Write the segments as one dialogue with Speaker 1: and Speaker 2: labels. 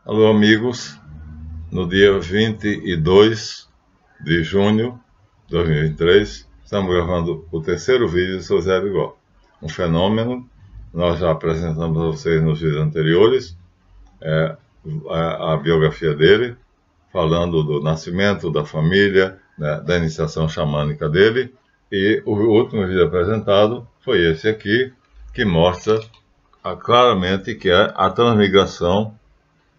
Speaker 1: Alô, amigos. No dia 22 de junho de 2023, estamos gravando o terceiro vídeo sobre Zé Arigó. Um fenômeno, nós já apresentamos a vocês nos vídeos anteriores, a biografia dele, falando do nascimento, da família, né, da iniciação xamânica dele, e o último vídeo apresentado foi esse aqui, que mostra claramente que é a transmigração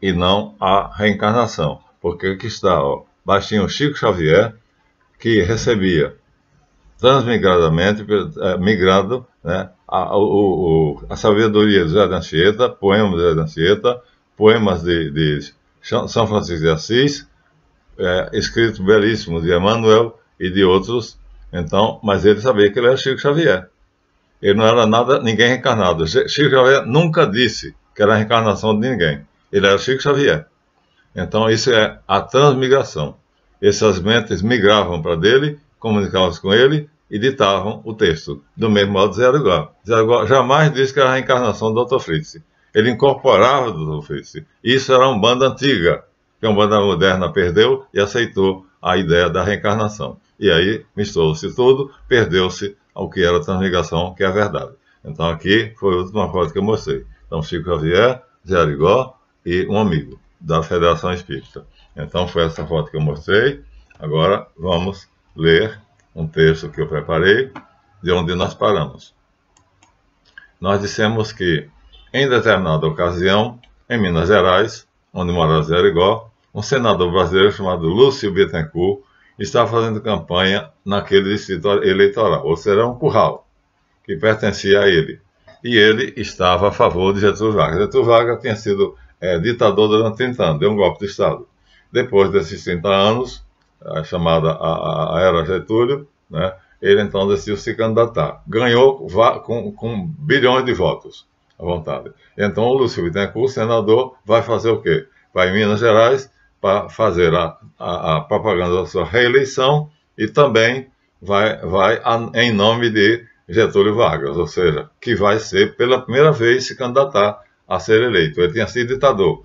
Speaker 1: e não a reencarnação. Porque aqui está, baixinho Chico Xavier, que recebia transmigradamente, migrando, né, a sabedoria de José de Anchieta, poemas de José de Anchieta, poemas de São Francisco de Assis, escritos belíssimos de Emmanuel e de outros. Então, mas ele sabia que ele era Chico Xavier. Ele não era ninguém reencarnado. Chico Xavier nunca disse que era a reencarnação de ninguém. Ele era Chico Xavier. Então, isso é a transmigração. Essas mentes migravam para dele, comunicavam-se com ele e ditavam o texto. Do mesmo modo, Zé Arigó. Zé Arigó jamais disse que era a reencarnação do Dr. Fritz. Ele incorporava o Dr. Fritz. Isso era uma banda antiga, que a banda moderna perdeu e aceitou a ideia da reencarnação. E aí, misturou-se tudo, perdeu-se ao que era a transmigração, que é a verdade. Então, aqui foi a última foto que eu mostrei. Então, Chico Xavier, Zé Arigó e um amigo da Federação Espírita. Então, foi essa foto que eu mostrei. Agora, vamos ler um texto que eu preparei, de onde nós paramos. Nós dissemos que, em determinada ocasião, em Minas Gerais, onde morava Zé Arigó, um senador brasileiro chamado Lúcio Bittencourt estava fazendo campanha naquele distrito eleitoral, ou seja, um curral, que pertencia a ele. E ele estava a favor de Getúlio Vargas. Getúlio Vargas tinha sido ditador durante 30 anos, deu um golpe de Estado. Depois desses 30 anos, chamada a Era Getúlio, né, ele então decidiu se candidatar. Ganhou com bilhões de votos à vontade. Então o Lúcio Bittencourt, senador, vai fazer o quê? Vai em Minas Gerais para fazer a propaganda da sua reeleição e também vai em nome de Getúlio Vargas, ou seja, que vai ser pela primeira vez se candidatar a ser eleito. Ele tinha sido ditador,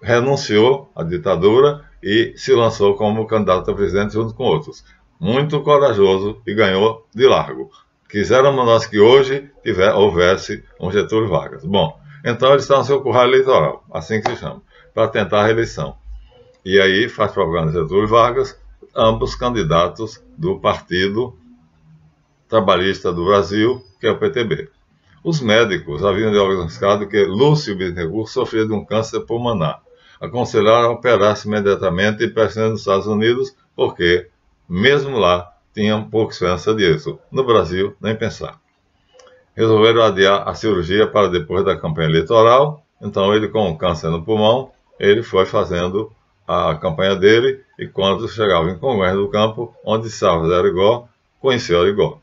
Speaker 1: renunciou à ditadura e se lançou como candidato a presidente junto com outros. Muito corajoso e ganhou de largo. Quiséramos nós que hoje houvesse um Getúlio Vargas. Bom, então ele está no seu curral eleitoral, assim que se chama, para tentar a reeleição. E aí faz propaganda de Getúlio Vargas, ambos candidatos do Partido Trabalhista do Brasil, que é o PTB. Os médicos haviam diagnosticado que Lúcio Bittencourt sofria de um câncer pulmonar. Aconselharam a operar-se imediatamente e pressionar nos Estados Unidos, porque, mesmo lá, tinham pouca esperança de êxito. No Brasil, nem pensar. Resolveram adiar a cirurgia para depois da campanha eleitoral. Então, ele, com um câncer no pulmão, ele foi fazendo a campanha dele, e quando chegava em Congonhas do Campo, onde estava Zé Arigó, conheceu Arigó,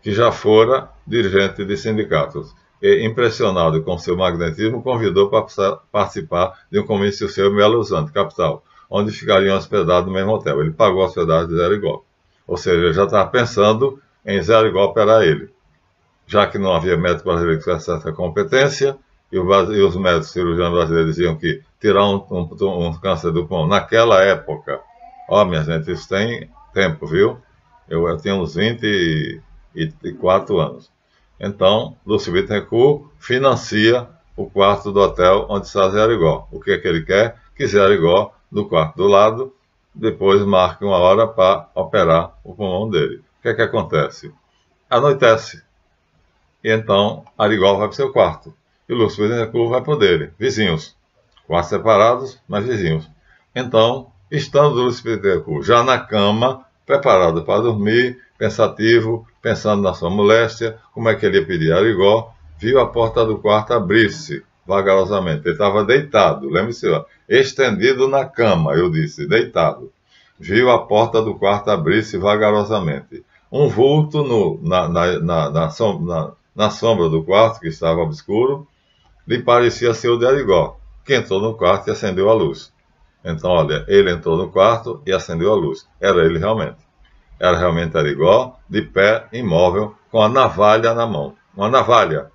Speaker 1: que já fora dirigente de sindicatos. E, impressionado com seu magnetismo, convidou para participar de um comício seu em Belo Horizonte, capital, onde ficariam hospedados no mesmo hotel. Ele pagou a hospedagem de Zé Arigó. Ou seja, ele já estava pensando em Zé Arigó operar ele. Já que não havia médico brasileiro que tivesse essa competência, e os médicos cirurgiões brasileiros diziam que tirar um câncer do pulmão naquela época, minha gente, isso tem tempo, viu? Eu tinha uns 24 anos. Então, Lúcio Bittencourt financia o quarto do hotel onde está Zé Arigó. O que é que ele quer? Que Zé Arigó, no quarto do lado, depois marque uma hora para operar o pulmão dele. O que é que acontece? Anoitece. E então, Arigó vai para o seu quarto. E o Lúcio Bittencourt vai para o dele. Vizinhos. Quartos separados, mas vizinhos. Então, estando o Lúcio Bittencourt já na cama, preparado para dormir, pensativo, pensando na sua moléstia, como é que ele ia pedir a Arigó, viu a porta do quarto abrir-se vagarosamente. Ele estava deitado, lembre-se, estendido na cama, eu disse, deitado. Viu a porta do quarto abrir-se vagarosamente. Um vulto na sombra do quarto, que estava obscuro, lhe parecia ser o de Arigó, que entrou no quarto e acendeu a luz. Então, olha, ele entrou no quarto e acendeu a luz. Era ele realmente. Era realmente Arigó, de pé, imóvel, com a navalha na mão. Uma navalha.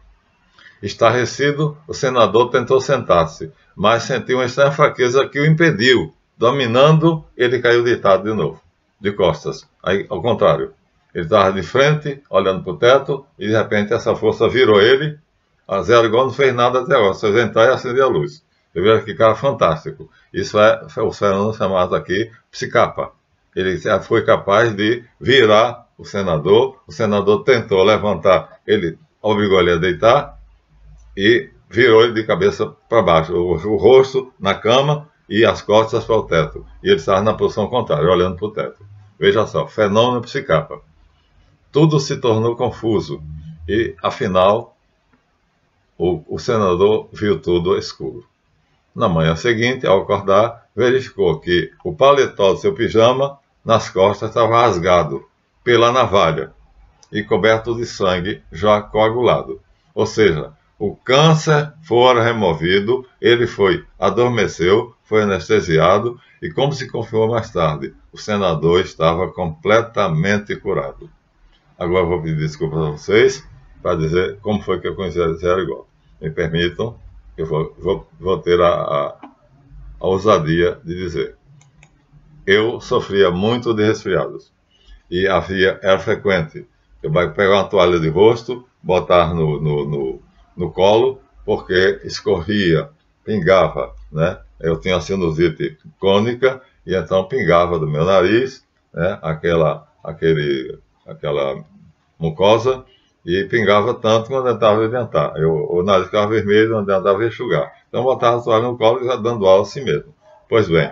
Speaker 1: Estarrecido, o senador tentou sentar-se, mas sentiu uma estranha fraqueza que o impediu. Dominando, ele caiu deitado de novo, de costas. Aí, ao contrário, ele estava de frente, olhando para o teto, e de repente essa força virou ele. A Zé Arigó não fez nada até agora, só entrar e acender a luz. Eu vejo que cara fantástico. Isso é o fenômeno chamado aqui psicapa. Ele foi capaz de virar o senador tentou levantar, ele obrigou ele a deitar e virou ele de cabeça para baixo, o rosto na cama e as costas para o teto. E ele estava na posição contrária, olhando para o teto. Veja só, fenômeno psicapa. Tudo se tornou confuso e, afinal, o senador viu tudo escuro. Na manhã seguinte, ao acordar, verificou que o paletó do seu pijama, nas costas, estava rasgado pela navalha e coberto de sangue já coagulado. Ou seja, o câncer fora removido, ele adormeceu, foi anestesiado e, como se confirmou mais tarde, o senador estava completamente curado. Agora eu vou pedir desculpas a vocês para dizer como foi que eu conheci a Zé Arigó. Me permitam, eu vou ter a ousadia de dizer. Eu sofria muito de resfriados e era frequente. Eu ia pegar uma toalha de rosto, botar no colo, porque escorria, pingava, né? Eu tinha a sinusite crônica e então pingava do meu nariz, né? Aquela mucosa, e pingava tanto que não adiantava adiantar. O nariz ficava vermelho, não adiantava enxugar. Então botava a toalha no colo e já dando aula assim mesmo. Pois bem,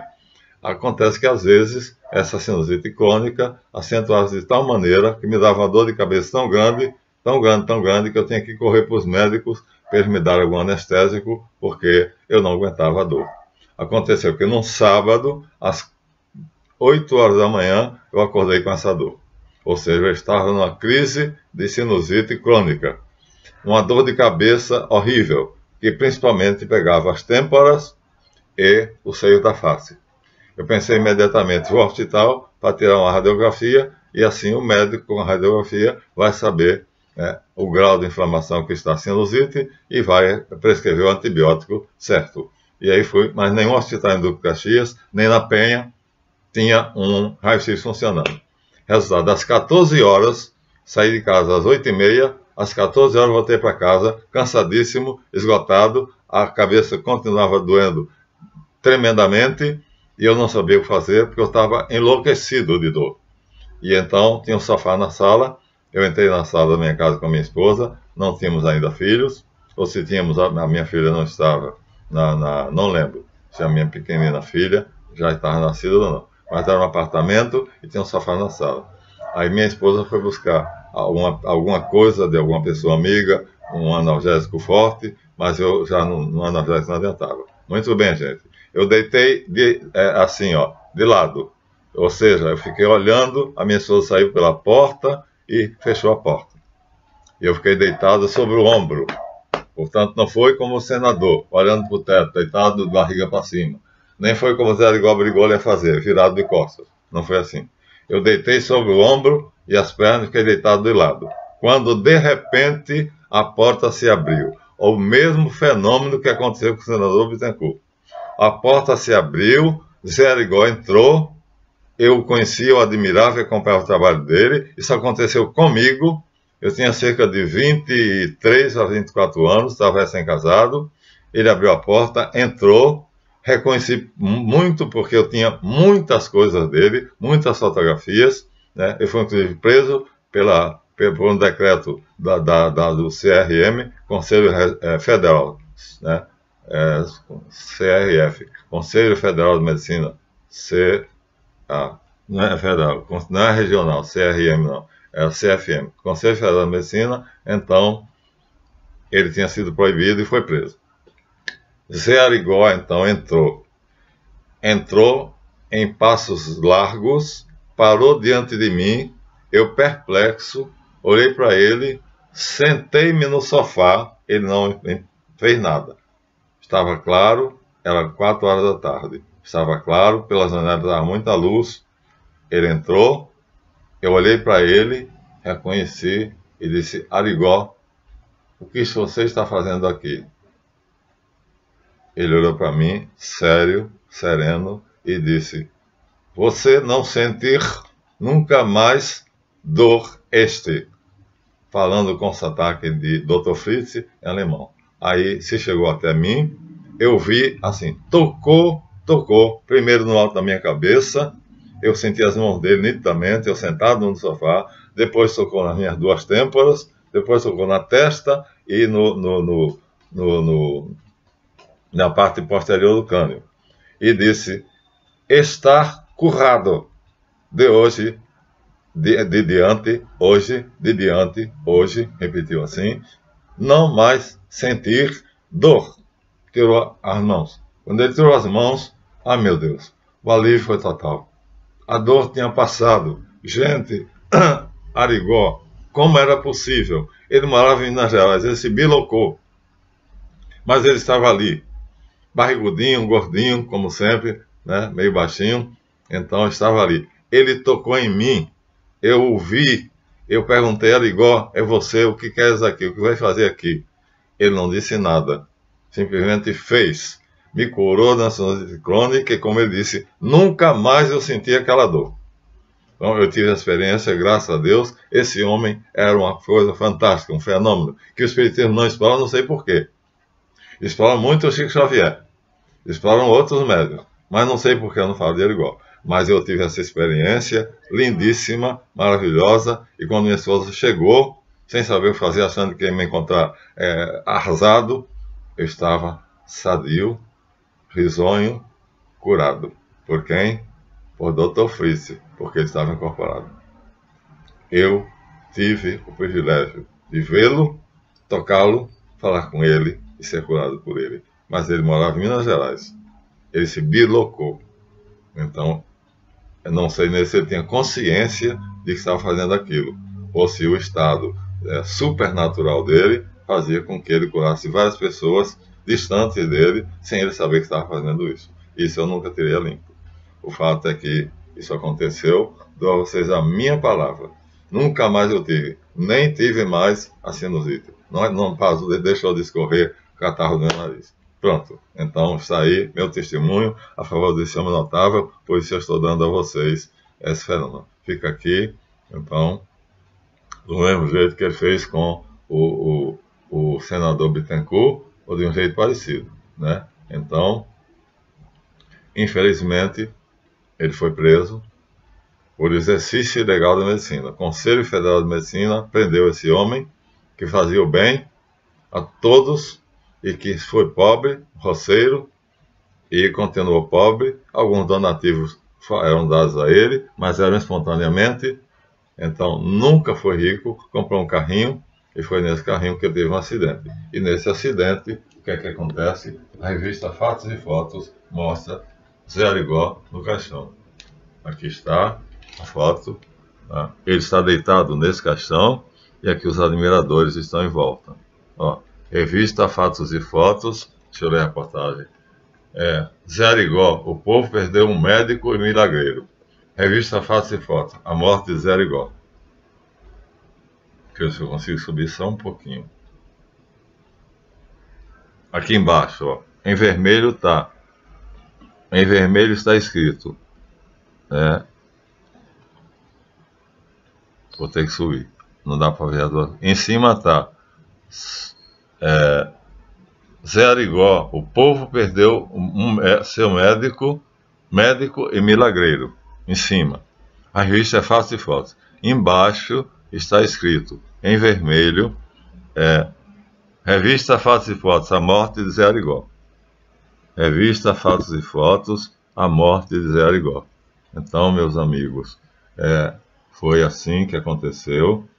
Speaker 1: acontece que às vezes essa sinusite crônica acentuava-se de tal maneira que me dava uma dor de cabeça tão grande, que eu tinha que correr para os médicos para eles me darem algum anestésico, porque eu não aguentava a dor. Aconteceu que num sábado, às 8 horas da manhã, eu acordei com essa dor. Ou seja, eu estava numa crise de sinusite crônica. Uma dor de cabeça horrível, que principalmente pegava as têmporas e o seio da face. Eu pensei imediatamente, vou ao hospital para tirar uma radiografia e assim o médico com a radiografia vai saber, né, o grau de inflamação que está a sinusite e vai prescrever o antibiótico certo. E aí fui, mas nenhum hospital em Duque de Caxias, nem na Penha, tinha um raio-x funcionando. Resultado, às 14 horas, saí de casa às 8h30, às 14 horas voltei para casa, cansadíssimo, esgotado, a cabeça continuava doendo tremendamente, e eu não sabia o que fazer, porque eu estava enlouquecido de dor. E então, tinha um sofá na sala, eu entrei na sala da minha casa com a minha esposa, não tínhamos ainda filhos, ou se tínhamos, a minha filha não estava, não lembro se a minha pequenina filha já estava nascida ou não. Mas era um apartamento e tinha um sofá na sala. Aí minha esposa foi buscar alguma coisa de alguma pessoa amiga, um analgésico forte, mas eu já no analgésico não adiantava. Muito bem, gente. Eu deitei assim, ó, de lado. Ou seja, eu fiquei olhando, a minha esposa saiu pela porta e fechou a porta. E eu fiquei deitado sobre o ombro. Portanto, não foi como o senador, olhando para o teto, deitado de barriga para cima. Nem foi como o Zé Arigó obrigou ele a fazer, virado de costas. Não foi assim. Eu deitei sobre o ombro e as pernas fiquei deitado de lado. Quando, de repente, a porta se abriu. O mesmo fenômeno que aconteceu com o senador Bittencourt. A porta se abriu, Zé Arigó entrou, eu o conhecia, eu admirava e acompanhava o trabalho dele. Isso aconteceu comigo. Eu tinha cerca de 23 a 24 anos, estava recém-casado. Ele abriu a porta, entrou. Reconheci muito porque eu tinha muitas coisas dele, muitas fotografias, né? Eu fui inclusive preso por um decreto do CRM, Conselho Federal, né? CRF, Conselho Federal de Medicina, não é federal, não é regional, CRM não, é o CFM, Conselho Federal de Medicina. Então ele tinha sido proibido e foi preso. Zé Arigó, então, entrou em passos largos, parou diante de mim, eu perplexo, olhei para ele, sentei-me no sofá, ele não fez nada. Estava claro, era 4 horas da tarde, estava claro, pelas janelas dava muita luz, ele entrou, eu olhei para ele, reconheci e disse, Arigó, o que você está fazendo aqui? Ele olhou para mim, sério, sereno, e disse: você não sentir nunca mais dor este. Falando com sotaque de Dr. Fritz em alemão. Aí se chegou até mim, eu vi assim, tocou, primeiro no alto da minha cabeça, eu senti as mãos dele nitidamente, eu sentado no sofá, depois tocou nas minhas duas têmporas, depois tocou na testa e na parte posterior do crânio. E disse: está curado de hoje, de diante, hoje, repetiu assim, não mais sentir dor. Tirou as mãos. Quando ele tirou as mãos, ah, meu Deus, o alívio foi total. A dor tinha passado. Gente, Arigó, como era possível? Ele morava em Minas Gerais, ele se bilocou. Mas ele estava ali, barrigudinho, gordinho, como sempre, né, meio baixinho, então estava ali. Ele tocou em mim, eu o vi, eu perguntei a Arigó, é você, o que queres aqui, o que vai fazer aqui? Ele não disse nada, simplesmente fez. Me curou da sinusite crônica e, como ele disse, nunca mais eu senti aquela dor. Então eu tive a experiência, graças a Deus, esse homem era uma coisa fantástica, um fenômeno, que o Espiritismo não explora, não sei porquê. Explora muito o Chico Xavier, exploram outros médios, mas não sei porque eu não falo de Arigó. Mas eu tive essa experiência lindíssima, maravilhosa, e quando minha esposa chegou, sem saber o que fazer, achando que ia me encontrar arrasado, eu estava sadio, risonho, curado. Por quem? Por Dr. Fritz, porque ele estava incorporado. Eu tive o privilégio de vê-lo, tocá-lo, falar com ele e ser curado por ele. Mas ele morava em Minas Gerais. Ele se bilocou. Então, eu não sei nem se ele tinha consciência de que estava fazendo aquilo, ou se o estado supernatural dele fazia com que ele curasse várias pessoas distantes dele, sem ele saber que estava fazendo isso. Isso eu nunca teria limpo. O fato é que isso aconteceu, dou a vocês a minha palavra. Nunca mais eu tive, nem tive mais a sinusite. Não deixou de escorrer catarro do meu nariz. Pronto, então está aí meu testemunho a favor desse homem notável, por isso eu estou dando a vocês esse fenômeno. Fica aqui, então, do mesmo jeito que ele fez com o senador Bittencourt, ou de um jeito parecido, né? Então, infelizmente, ele foi preso por exercício ilegal da medicina. O Conselho Federal de Medicina prendeu esse homem, que fazia o bem a todos, e que foi pobre, roceiro, e continuou pobre. Alguns donativos eram dados a ele, mas eram espontaneamente. Então, nunca foi rico, comprou um carrinho, e foi nesse carrinho que ele teve um acidente. E nesse acidente, o que é que acontece? A revista Fatos e Fotos mostra Zé Arigó no caixão. Aqui está a foto. Tá? Ele está deitado nesse caixão, e aqui os admiradores estão em volta. Ó. Revista Fatos e Fotos, deixa eu ler a reportagem. Zé Arigó, o povo perdeu um médico e milagreiro. Revista Fatos e Fotos, a morte de Zé Arigó. Deixa eu ver se eu consigo subir só um pouquinho. Aqui embaixo, ó, em vermelho está escrito. Vou ter que subir, não dá para ver as duas. Em cima está Zé Arigó, o povo perdeu seu médico e milagreiro. Em cima. A revista é Fatos e Fotos. Embaixo está escrito, em vermelho, Revista Fatos e Fotos, a morte de Zé Arigó. Revista Fatos e Fotos, a morte de Zé Arigó. Então, meus amigos, foi assim que aconteceu.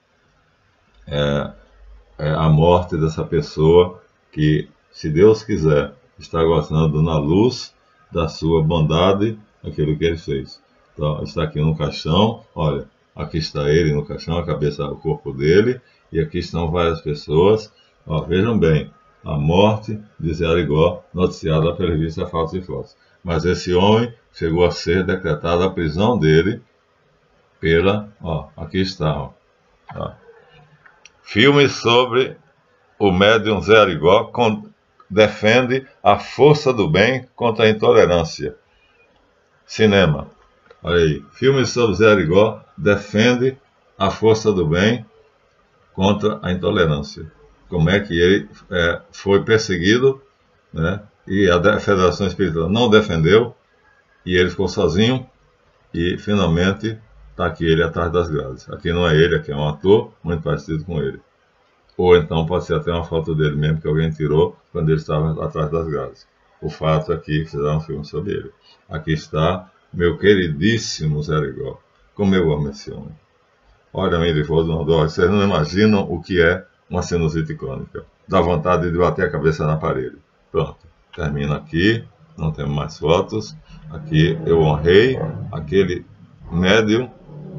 Speaker 1: A morte dessa pessoa que, se Deus quiser, está gozando na luz da sua bondade aquilo que ele fez. Então, está aqui no caixão, olha, aqui está ele no caixão, a cabeça, o corpo dele, e aqui estão várias pessoas. Ó, vejam bem, a morte de Zé Arigó, noticiada pela revista Fatos e Fotos. Mas esse homem chegou a ser decretada a prisão dele aqui está, Filme sobre o médium Zé Arigó defende a força do bem contra a intolerância. Cinema. Olha aí. Filme sobre Zé Arigó defende a força do bem contra a intolerância. Como é que ele foi perseguido, né? E a Federação Espírita não defendeu, e ele ficou sozinho, e finalmente está aqui ele atrás das grades. Aqui não é ele, aqui é um ator muito parecido com ele. Ou então pode ser até uma foto dele mesmo que alguém tirou quando ele estava atrás das grades. O fato é que fizeram um filme sobre ele. Aqui está meu queridíssimo Zé Arigó. Como eu amo esse homem. Olha, vocês não imaginam o que é uma sinusite crônica. Dá vontade de bater a cabeça na parede. Pronto, termina aqui, não temos mais fotos. Aqui eu honrei aquele médium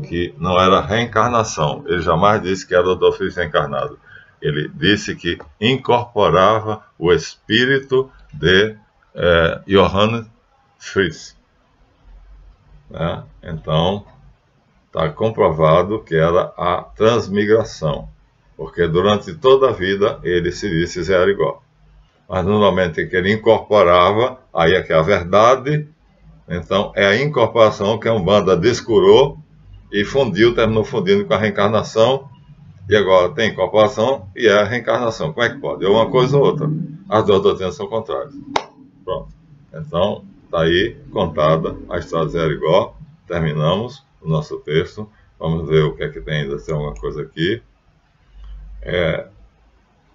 Speaker 1: que não era reencarnação. Ele jamais disse que era o Dr. Fritz reencarnado. Ele disse que incorporava o espírito de Johann Fritz. Né? Então, está comprovado que era a transmigração, porque durante toda a vida ele se disse Zé Arigó. Mas no momento em que ele incorporava, aí é que é a verdade. Então é a incorporação que a Umbanda descurou e fundiu, terminou fundindo com a reencarnação, e agora tem incorporação e é a reencarnação. Como é que pode? É uma coisa ou outra. As duas doutrinas são contrárias. Pronto. Então, está aí contada a história de Zé Arigó. Terminamos o nosso texto. Vamos ver o que é que tem ainda, se tem alguma coisa aqui.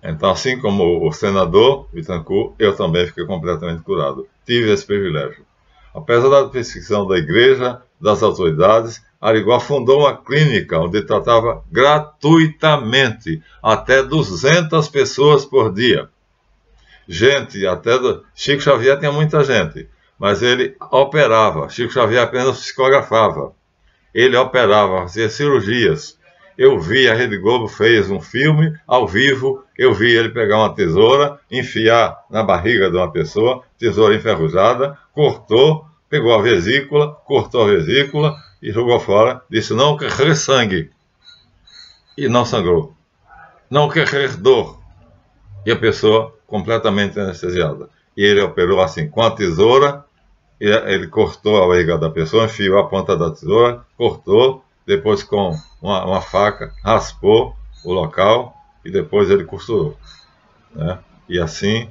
Speaker 1: Então, assim como o senador Bittencourt, eu também fiquei completamente curado. Tive esse privilégio. Apesar da perseguição da igreja, das autoridades, Arigó fundou uma clínica onde tratava gratuitamente até 200 pessoas por dia. Gente, Chico Xavier tinha muita gente, mas ele operava. Chico Xavier apenas psicografava. Ele operava, fazia cirurgias. Eu vi, a Rede Globo fez um filme ao vivo, eu vi ele pegar uma tesoura, enfiar na barriga de uma pessoa, tesoura enferrujada, cortou, pegou a vesícula, cortou a vesícula e jogou fora, disse não querer sangue. E não sangrou. Não querer dor. E a pessoa completamente anestesiada. E ele operou assim, com a tesoura, ele cortou a barriga da pessoa, enfiou a ponta da tesoura, cortou, depois com uma faca, raspou o local e depois ele costurou. Né? E assim,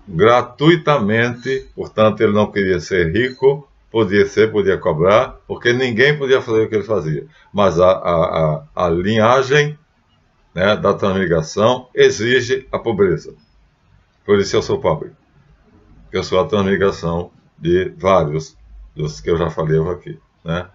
Speaker 1: gratuitamente, portanto ele não queria ser rico, podia cobrar, porque ninguém podia fazer o que ele fazia. Mas a linhagem, né, da transmigração exige a pobreza. Por isso eu sou pobre. Eu sou a transmigração de vários dos que eu já falei aqui. Né?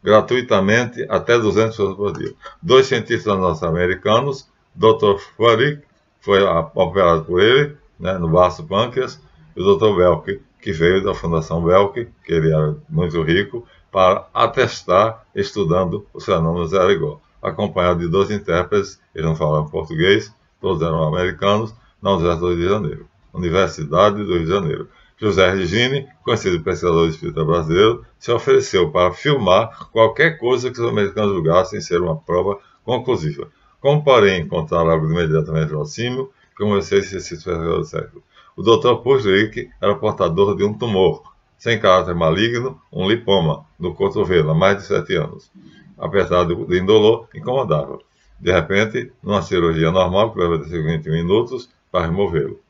Speaker 1: Gratuitamente, até 200 pessoas por dia. 2 cientistas norte-americanos, Dr. Furyk, foi operado por ele, né, no baço pâncreas, e o Dr. Belk, que veio da Fundação Belk, que ele era muito rico, para atestar, estudando os fenômenos de Arigó. Acompanhado de 2 intérpretes, eles não falavam português, todos eram americanos, na Universidade do Rio de Janeiro. Universidade do Rio de Janeiro. José Regine, conhecido pesquisador espírita brasileiro, se ofereceu para filmar qualquer coisa que os americanos julgassem ser uma prova conclusiva. Como, porém, encontrar algo imediatamente verossímil, comecei a ser pesquisador do século. O Dr. Puschlick era portador de um tumor, sem caráter maligno, um lipoma, no cotovelo, há mais de 7 anos. Apesar do indolor, incomodava. De repente, numa cirurgia normal, que leva de 20 minutos, para removê-lo.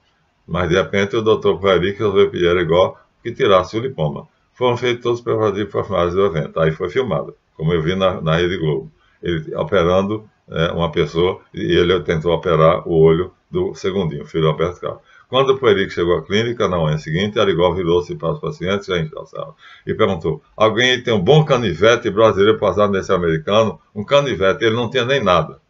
Speaker 1: Mas, de repente, o Dr. Furyk resolveu pedir a Arigó que tirasse o lipoma. Foram feitos todos os preparativos para a filmagem do evento. Aí foi filmado, como eu vi na Rede Globo. Ele operando uma pessoa, e ele tentou operar o olho do segundinho, filho do Alberto Carlos. Quando o Furyk chegou à clínica, na manhã seguinte, Arigó virou-se para os pacientes e perguntou: alguém tem um bom canivete brasileiro passado nesse americano? Um canivete, ele não tinha nem nada.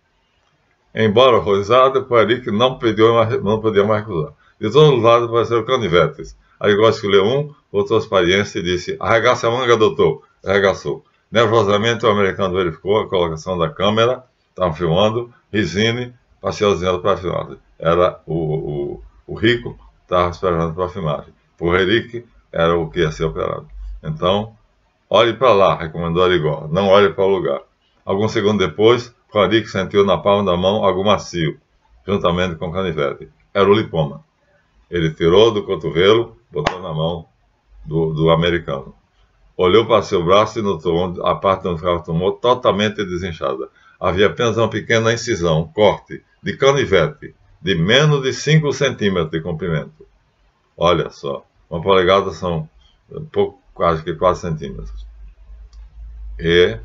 Speaker 1: Embora horrorizado, o Furyk não podia mais recusar. De todos os lados apareceram canivetes. Arigó escolheu um, voltou aos parentes e disse: arregaça a manga, doutor. Arregaçou. Nervosamente, o americano verificou a colocação da câmera, estavam filmando, Risine passeou dizendo para a filmagem. Era o rico, estava esperando para a filmagem. O Furyk era o que ia ser operado. Então, olhe para lá, recomendou Arigó, não olhe para o lugar. Alguns segundos depois, Furyk sentiu na palma da mão algo macio, juntamente com o canivete. Era o lipoma. Ele tirou do cotovelo, botou na mão do americano. Olhou para seu braço e notou a parte onde ficava o tumor totalmente desinchada. Havia apenas uma pequena incisão, corte, de canivete, de menos de 5 centímetros de comprimento. Olha só, 1 polegada são quase que 4 centímetros. E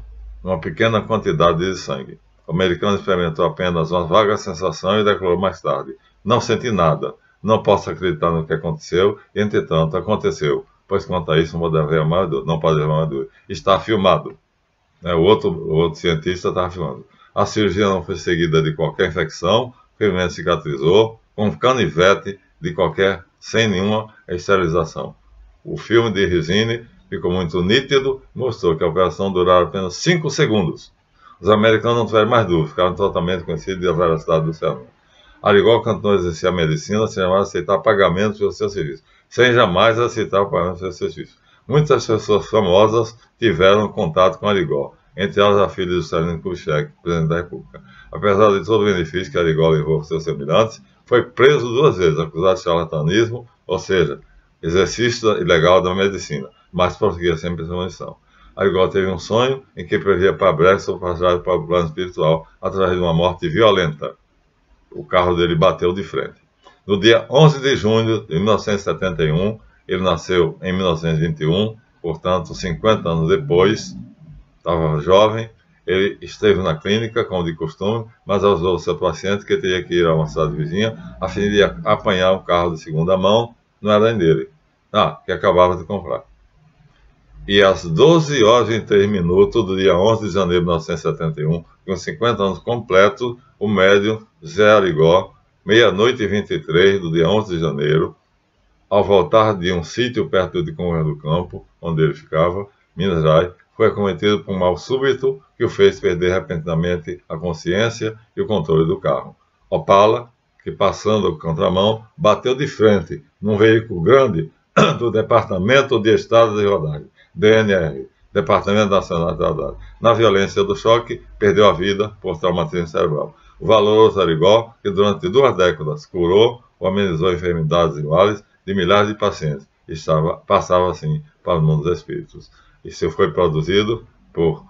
Speaker 1: uma pequena quantidade de sangue. O americano experimentou apenas uma vaga sensação e declarou mais tarde: não senti nada, não posso acreditar no que aconteceu, e entretanto aconteceu, pois quanto a isso não pode haver mais dúvida. Está filmado. O outro cientista estava filmando. A cirurgia não foi seguida de qualquer infecção, o ferimento cicatrizou, com canivete sem nenhuma esterilização. O filme de Risini ficou muito nítido, mostrou que a operação durara apenas 5 segundos. Os americanos não tiveram mais dúvida, ficaram totalmente conhecidos da veracidade do seu nome. Arigó cantou exercer a medicina sem jamais aceitar pagamentos pelo seu serviço, sem jamais aceitar pagamentos pelo seu serviço. Muitas pessoas famosas tiveram contato com Arigó, entre elas a filha de Juscelino Kubitschek, presidente da República. Apesar de todo o benefício que Arigó levou aos seus semelhantes, foi preso 2 vezes, acusado de charlatanismo, ou seja, exercício ilegal da medicina, mas prosseguia sempre sua missão. Arigó teve um sonho em que previa para breve sua passagem para o plano espiritual através de uma morte violenta. O carro dele bateu de frente. No dia 11 de junho de 1971, ele nasceu em 1921, portanto, 50 anos depois, estava jovem, ele esteve na clínica, como de costume, mas avisou o seu paciente que teria que ir a uma cidade vizinha a fim de apanhar um carro de segunda mão, não era nem dele, que acabava de comprar. E às 12 horas e 3 minutos do dia 11 de janeiro de 1971, com 50 anos completos, o médium Zé Arigó, meia-noite e 23 do dia 11 de janeiro, ao voltar de um sítio perto de Congonhas do Campo, onde ele ficava, Minas Gerais, foi acometido por um mal súbito que o fez perder repentinamente a consciência e o controle do carro. Opala, que passando a contramão, bateu de frente num veículo grande do Departamento de Estradas de Rodagem, DNR, Departamento Nacional de Rodagem. Na violência do choque, perdeu a vida por traumatismo cerebral. O valoroso Arigó, que durante 2 décadas curou ou amenizou enfermidades iguais de milhares de pacientes, passava assim para o mundo dos espíritos. Isso foi produzido por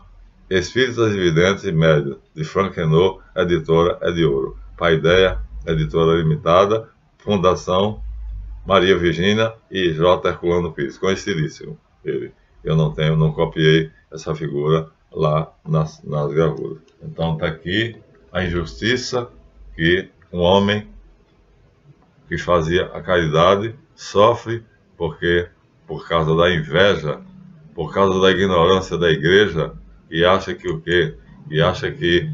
Speaker 1: Espíritas Dividentes e Médios, de Frank Renaud, editora É de Ouro. Paideia, editora limitada, Fundação Maria Virgínia e J. Herculano Pires. Conhecidíssimo ele. Eu não copiei essa figura lá nas gravuras. Então está aqui a injustiça que um homem que fazia a caridade sofre porque, por causa da inveja, por causa da ignorância da igreja, e acha que o quê? E acha que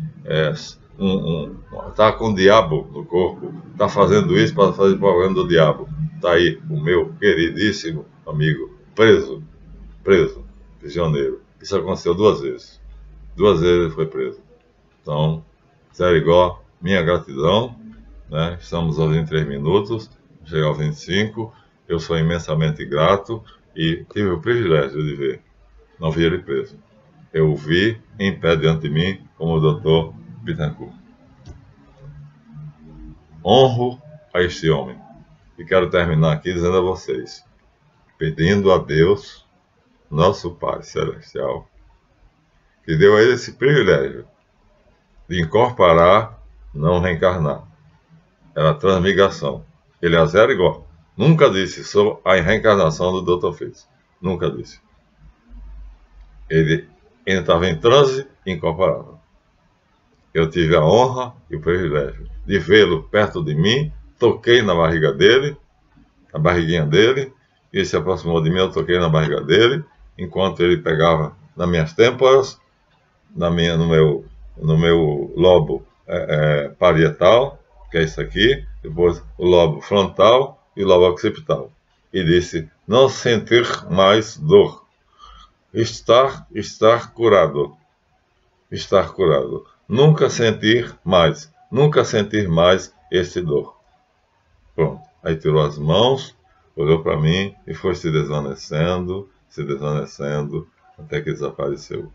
Speaker 1: está com o diabo no corpo, está fazendo isso para fazer problema do diabo. Está aí o meu queridíssimo amigo preso, prisioneiro. Isso aconteceu 2 vezes. 2 vezes ele foi preso. Então, Zé Arigó, minha gratidão. Estamos aos 23 minutos, chegar aos 25. Eu sou imensamente grato e tive o privilégio de ver. Não vi ele preso. Eu o vi em pé diante de mim como o Dr. Bittencourt. Honro a este homem. E quero terminar aqui dizendo a vocês, pedindo a Deus, nosso Pai Celestial, que deu a ele esse privilégio de incorporar, não reencarnar. Era a transmigração. Ele é Zé Arigó. Nunca disse sobre a reencarnação do Dr. Fritz. Nunca disse. Ele entrava em transe e incorporava. Eu tive a honra e o privilégio de vê-lo perto de mim, toquei na barriga dele, na barriguinha dele, ele se aproximou de mim, eu toquei na barriga dele, enquanto ele pegava nas minhas têmporas, no meu lobo parietal, que é isso aqui, depois o lobo frontal e o lobo occipital. E disse, não sentir mais dor. Estar curado. Estar curado. Nunca sentir mais esse dor. Pronto. Aí tirou as mãos, olhou para mim e foi se desvanecendo, até que desapareceu.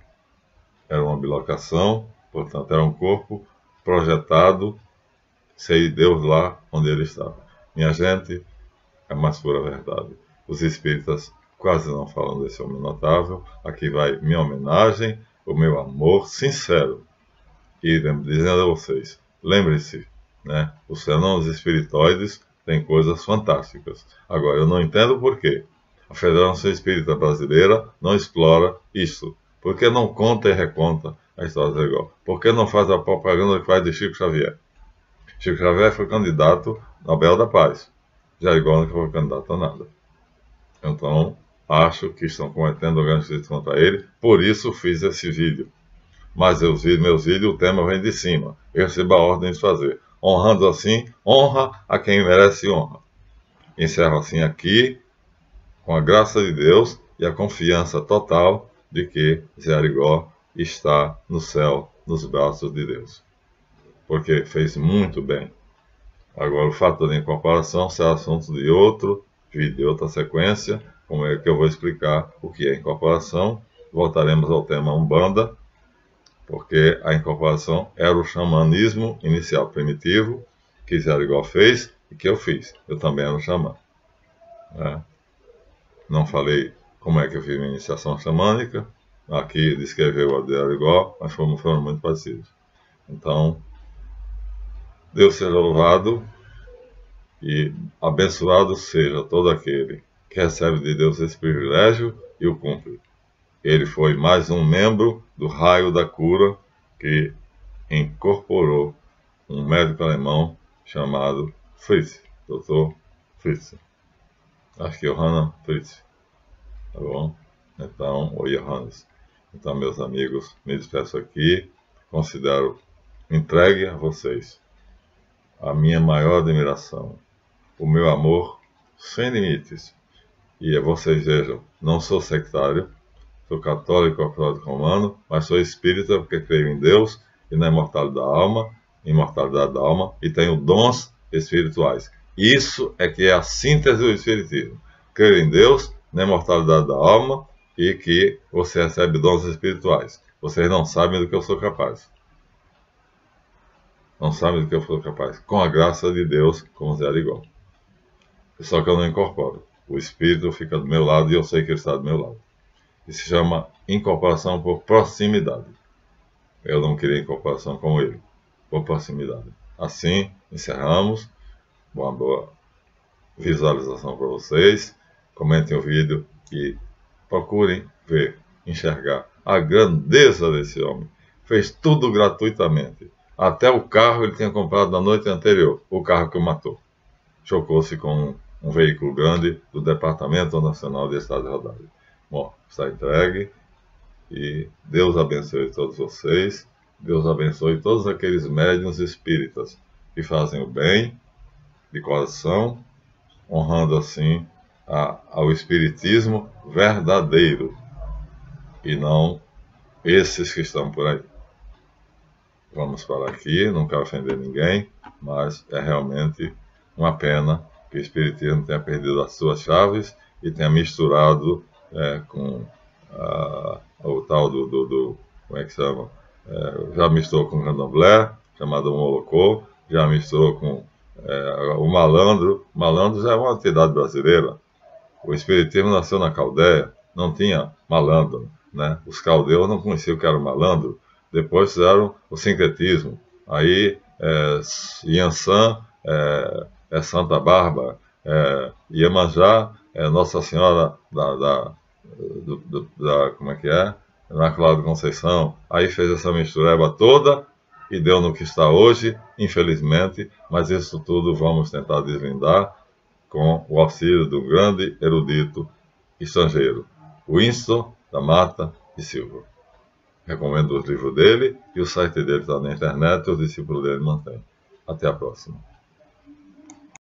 Speaker 1: Era uma bilocação, portanto, era um corpo projetado, sei Deus lá onde ele estava. Minha gente, a mais pura verdade. Os espíritas quase não falam desse homem notável. Aqui vai minha homenagem, o meu amor sincero. E dizendo a vocês, lembrem-se, né, os fenômenos espiritoides têm coisas fantásticas. Agora, eu não entendo por quê a Federação Espírita Brasileira não explora isso. Por que não conta e reconta a história do Zé Arigó? Por que não faz a propaganda que faz de Chico Xavier? Chico Xavier foi candidato Nobel da Paz. Zé Arigó não foi candidato a nada. Então, acho que estão cometendo um grande delito contra ele, por isso fiz esse vídeo. Mas meus vídeos, o tema vem de cima. Eu recebo a ordem de fazer. Honrando assim, honra a quem merece honra. Encerro assim aqui, com a graça de Deus e a confiança total de que Zé Arigó está no céu, nos braços de Deus. Porque fez muito bem. Agora, o fato da incorporação será assunto de outro vídeo, de outra sequência, como é que eu vou explicar o que é incorporação. Voltaremos ao tema Umbanda, porque a incorporação era o xamanismo inicial primitivo que Zé Arigó fez e que eu fiz. Eu também era um xamã. Né? Não falei como é que eu fiz minha iniciação xamânica. Aqui descreveu a Zé Arigó, mas foram muito parecidos. Então, Deus seja louvado e abençoado seja todo aquele que recebe de Deus esse privilégio e o cumpre. Ele foi mais um membro do raio da cura que incorporou um médico alemão chamado Fritz, Dr. Fritz. Acho que é Johann Fritz, tá bom? Então, ou Johannes. Então, meus amigos, me despeço aqui, considero entregue a vocês a minha maior admiração, o meu amor sem limites. E vocês vejam, não sou sectário, sou católico ortodoxo romano, mas sou espírita porque creio em Deus e na imortalidade da alma, e tenho dons espirituais. Isso é que é a síntese do espiritismo. Crer em Deus, na imortalidade da alma e que você recebe dons espirituais. Vocês não sabem do que eu sou capaz. Não sabem do que eu sou capaz. Com a graça de Deus, como Zé Arigó. Só que eu não incorporo. O espírito fica do meu lado e eu sei que ele está do meu lado. Isso se chama incorporação por proximidade. Eu não queria incorporação com ele, por proximidade. Assim, encerramos. Uma boa visualização para vocês. Comentem o vídeo e procurem ver, enxergar a grandeza desse homem. Fez tudo gratuitamente. Até o carro ele tinha comprado na noite anterior, o carro que o matou. Chocou-se com um veículo grande do Departamento Nacional de Estado de Rodagem. Bom, está entregue e Deus abençoe todos vocês. Deus abençoe todos aqueles médiuns espíritas que fazem o bem de coração, honrando assim ao espiritismo verdadeiro e não esses que estão por aí. Vamos parar aqui, não quero ofender ninguém, mas é realmente uma pena que o espiritismo tenha perdido as suas chaves e tenha misturado com o tal do como é que chama? Já misturou com o candomblé, chamado Molocô, já misturou com o malandro. O malandro já é uma entidade brasileira. O espiritismo nasceu na Caldeia, não tinha malandro, né? Os caldeus não conheciam o que era o malandro. Depois fizeram o sincretismo. Aí, Yansan é Santa Bárbara, Iemanjá é Nossa Senhora como é que é? Imaculada Conceição. Aí fez essa mistureba toda e deu no que está hoje, infelizmente, mas isso tudo vamos tentar deslindar com o auxílio do grande erudito estrangeiro, Winston da Mata e Silva. Recomendo os livros dele e o site dele está na internet, os discípulos dele mantêm. Até a próxima.